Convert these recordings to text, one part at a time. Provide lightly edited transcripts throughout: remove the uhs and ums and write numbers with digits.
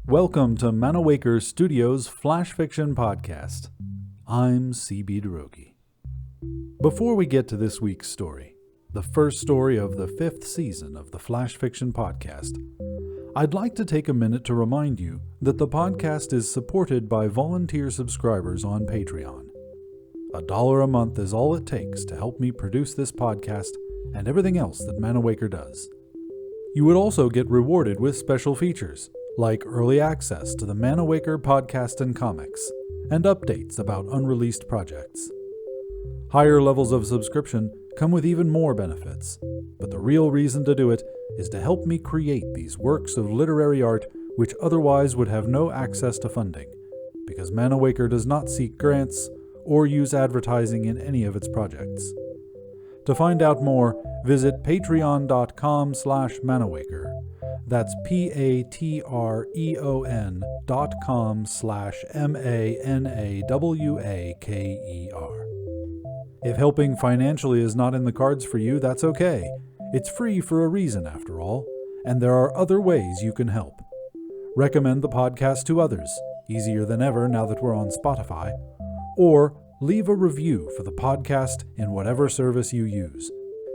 Welcome to Manawaker Studios Flash Fiction Podcast. I'm C.B. DeRogi. Before we get to this week's story, the first story of the 5th season of the Flash Fiction Podcast, I'd like to take a minute to remind you that the podcast is supported by volunteer subscribers on Patreon. $1 a month is all it takes to help me produce this podcast and everything else that Manawaker does. You would also get rewarded with special features, like early access to the Manawaker podcast and comics, and updates about unreleased projects. Higher levels of subscription come with even more benefits, but the real reason to do it is to help me create these works of literary art which otherwise would have no access to funding, because Manawaker does not seek grants or use advertising in any of its projects. To find out more, visit patreon.com/Manawaker. That's patreon.com/MANAWAKER. If helping financially is not in the cards for you, that's okay. It's free for a reason, after all, and there are other ways you can help. Recommend the podcast to others, easier than ever now that we're on Spotify, or leave a review for the podcast in whatever service you use.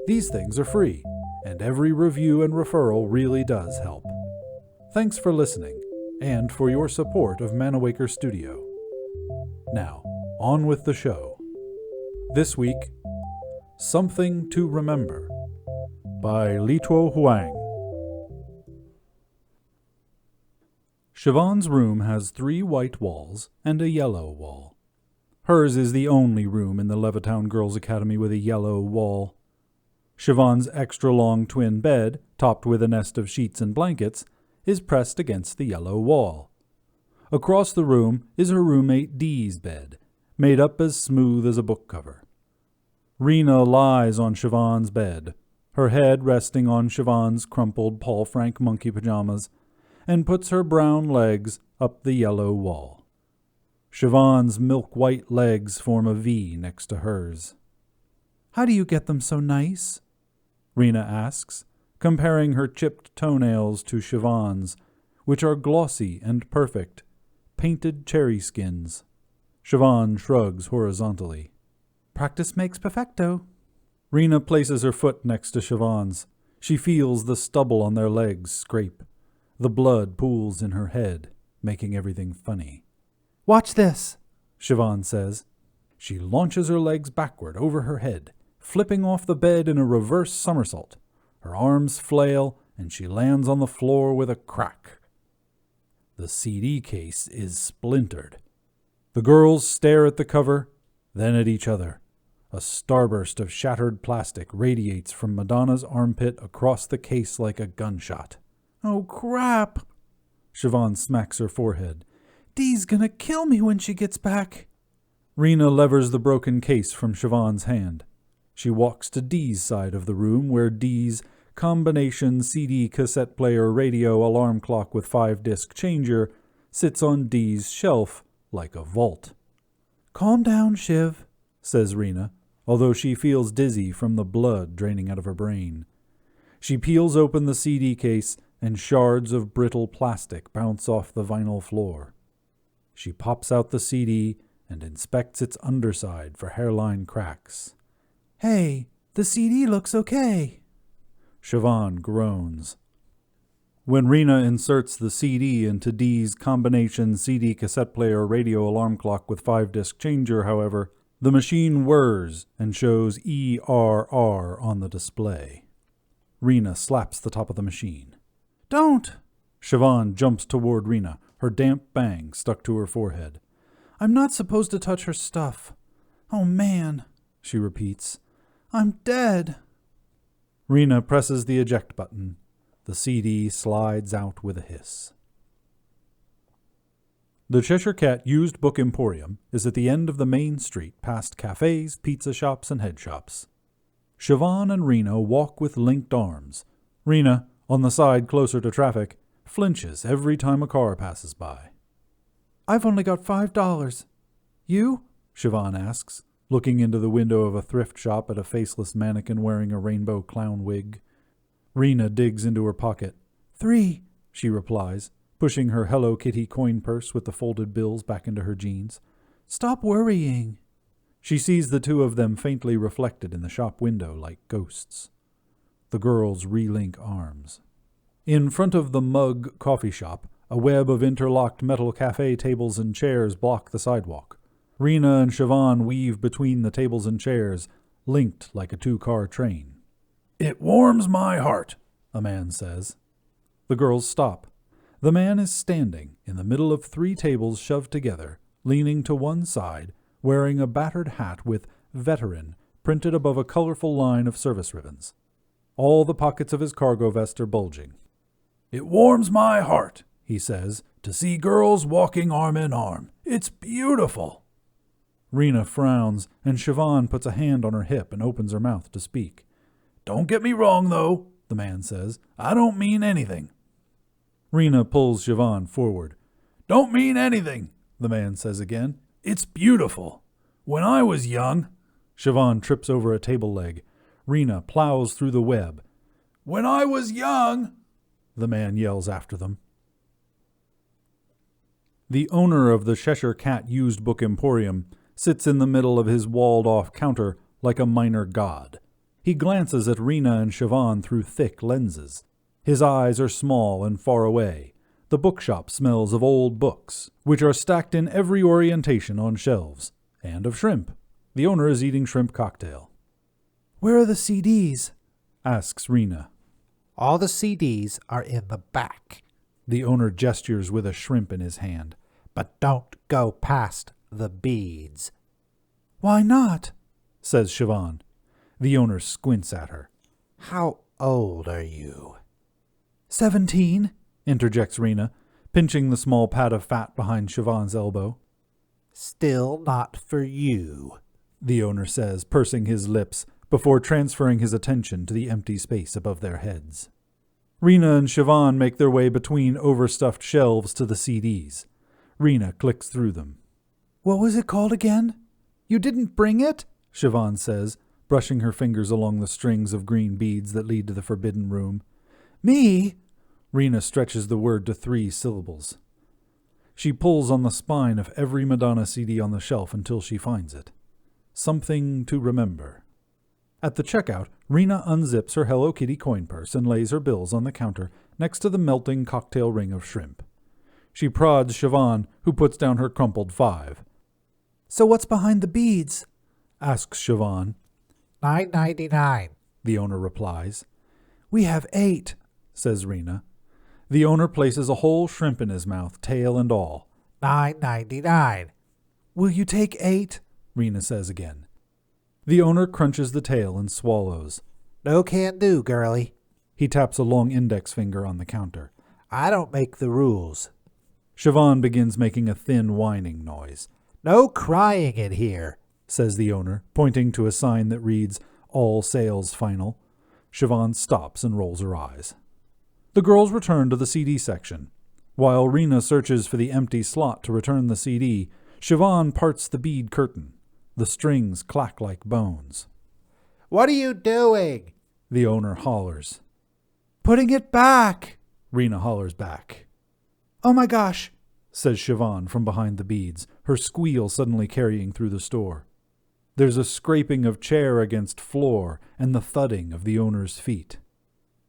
These things are free, and every review and referral really does help. Thanks for listening, and for your support of Manawaker Studio. Now, on with the show. This week, Something to Remember by Lituo Huang. Siobhan's room has 3 white walls and a yellow wall. Hers is the only room in the Levittown Girls' Academy with a yellow wall. Siobhan's extra-long twin bed, topped with a nest of sheets and blankets, is pressed against the yellow wall. Across the room is her roommate Dee's bed, made up as smooth as a book cover. Rena lies on Siobhan's bed, her head resting on Siobhan's crumpled Paul Frank monkey pajamas, and puts her brown legs up the yellow wall. Siobhan's milk-white legs form a V next to hers. "How do you get them so nice?" Rena asks, comparing her chipped toenails to Siobhan's, which are glossy and perfect, painted cherry skins. Siobhan shrugs horizontally. "Practice makes perfecto." Rena places her foot next to Siobhan's. She feels the stubble on their legs scrape. The blood pools in her head, making everything funny. "Watch this," Siobhan says. She launches her legs backward over her head, flipping off the bed in a reverse somersault. Her arms flail, and she lands on the floor with a crack. The CD case is splintered. The girls stare at the cover, then at each other. A starburst of shattered plastic radiates from Madonna's armpit across the case like a gunshot. "Oh, crap!" Siobhan smacks her forehead. "Dee's gonna kill me when she gets back." Rena levers the broken case from Siobhan's hand. She walks to Dee's side of the room, where Dee's combination CD cassette player radio alarm clock with 5-disc changer sits on Dee's shelf like a vault. "Calm down, Shiv," says Rena, although she feels dizzy from the blood draining out of her brain. She peels open the CD case, and shards of brittle plastic bounce off the vinyl floor. She pops out the CD and inspects its underside for hairline cracks. "Hey, the CD looks okay." Siobhan groans. When Rena inserts the CD into Dee's combination CD cassette player radio alarm clock with 5-disc changer, however, the machine whirs and shows ERR on the display. Rena slaps the top of the machine. "Don't!" Siobhan jumps toward Rena, her damp bang stuck to her forehead. "I'm not supposed to touch her stuff. Oh, man," she repeats. "I'm dead." Rena presses the eject button. The CD slides out with a hiss. The Cheshire Cat Used Book Emporium is at the end of the main street past cafes, pizza shops, and head shops. Siobhan and Rena walk with linked arms. Rena, on the side closer to traffic, flinches every time a car passes by. "I've only got $5. You?" Siobhan asks, looking into the window of a thrift shop at a faceless mannequin wearing a rainbow clown wig. Rena digs into her pocket. 3, she replies, pushing her Hello Kitty coin purse with the folded bills back into her jeans. "Stop worrying." She sees the two of them faintly reflected in the shop window like ghosts. The girls relink arms. In front of the Mug coffee shop, a web of interlocked metal cafe tables and chairs block the sidewalk. Rena and Siobhan weave between the tables and chairs, linked like a two-car train. "It warms my heart," a man says. The girls stop. The man is standing in the middle of 3 tables shoved together, leaning to one side, wearing a battered hat with "Veteran" printed above a colorful line of service ribbons. All the pockets of his cargo vest are bulging. "It warms my heart," he says, "to see girls walking arm in arm. It's beautiful." Rena frowns, and Siobhan puts a hand on her hip and opens her mouth to speak. "Don't get me wrong, though," the man says. "I don't mean anything." Rena pulls Siobhan forward. "Don't mean anything," the man says again. "It's beautiful. When I was young—" Siobhan trips over a table leg. Rena plows through the web. "When I was young," the man yells after them. The owner of the Cheshire Cat Used Book Emporium sits in the middle of his walled-off counter like a minor god. He glances at Rena and Siobhan through thick lenses. His eyes are small and far away. The bookshop smells of old books, which are stacked in every orientation on shelves, and of shrimp. The owner is eating shrimp cocktail. "Where are the CDs?" asks Rena. "All the CDs are in the back." The owner gestures with a shrimp in his hand. "But don't go past the beads." "Why not?" says Siobhan. The owner squints at her. "How old are you?" 17, interjects Rena, pinching the small pat of fat behind Siobhan's elbow. "Still not for you," the owner says, pursing his lips before transferring his attention to the empty space above their heads. Rena and Siobhan make their way between overstuffed shelves to the CDs. Rena clicks through them. "What was it called again?" "You didn't bring it?" Siobhan says, brushing her fingers along the strings of green beads that lead to the forbidden room. "Me?" Rena stretches the word to 3 syllables. She pulls on the spine of every Madonna CD on the shelf until she finds it. Something to remember. At the checkout, Rena unzips her Hello Kitty coin purse and lays her bills on the counter next to the melting cocktail ring of shrimp. She prods Siobhan, who puts down her crumpled 5. "So what's behind the beads?" asks Siobhan. $9.99, the owner replies. "We have 8, says Rena. The owner places a whole shrimp in his mouth, tail and all. $9.99. "Will you take 8? Rena says again. The owner crunches the tail and swallows. "No can do, girlie." He taps a long index finger on the counter. "I don't make the rules." Siobhan begins making a thin whining noise. "No crying in here," says the owner, pointing to a sign that reads, "All sales final." Siobhan stops and rolls her eyes. The girls return to the CD section. While Rena searches for the empty slot to return the CD, Siobhan parts the bead curtain. The strings clack like bones. "What are you doing?" the owner hollers. "Putting it back," Rena hollers back. "Oh my gosh," says Siobhan from behind the beads, her squeal suddenly carrying through the store. There's a scraping of chair against floor and the thudding of the owner's feet.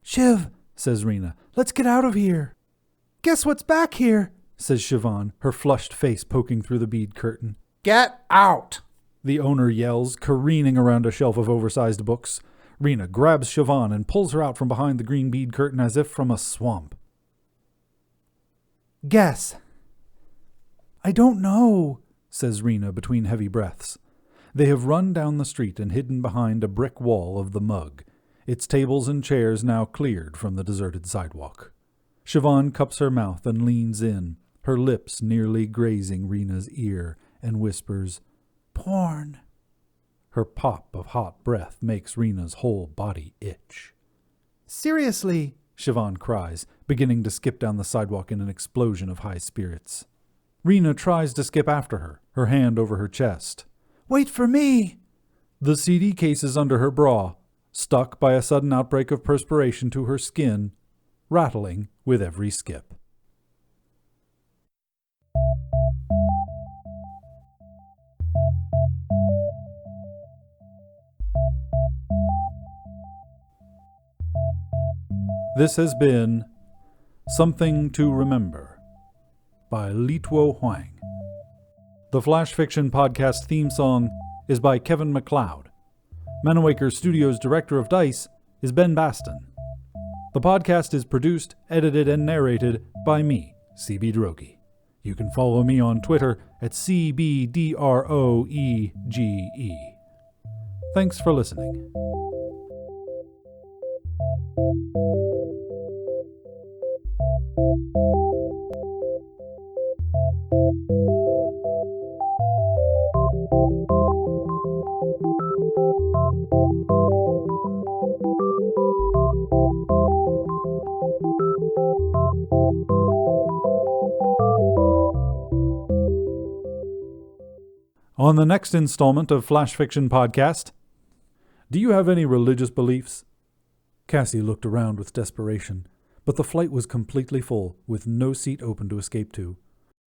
"Shiv," says Rena, "let's get out of here." "Guess what's back here?" says Siobhan, her flushed face poking through the bead curtain. "Get out!" the owner yells, careening around a shelf of oversized books. Rena grabs Siobhan and pulls her out from behind the green bead curtain as if from a swamp. "Guess." "I don't know," says Rena between heavy breaths. They have run down the street and hidden behind a brick wall of the Mug, its tables and chairs now cleared from the deserted sidewalk. Siobhan cups her mouth and leans in, her lips nearly grazing Rena's ear, and whispers, "Porn." Her pop of hot breath makes Rena's whole body itch. "Seriously," Siobhan cries, beginning to skip down the sidewalk in an explosion of high spirits. Rena tries to skip after her hand over her chest. "Wait for me!" The CD case is under her bra, stuck by a sudden outbreak of perspiration to her skin, rattling with every skip. This has been Something to Remember by Lituo Huang. The Flash Fiction Podcast theme song is by Kevin MacLeod. Manawaker Studios Director of DICE is Ben Baston. The podcast is produced, edited, and narrated by me, CB Droege. You can follow me on Twitter at CBDROEGE. Thanks for listening. On the next installment of Flash Fiction Podcast, do you have any religious beliefs? Cassie looked around with desperation, but the flight was completely full, with no seat open to escape to.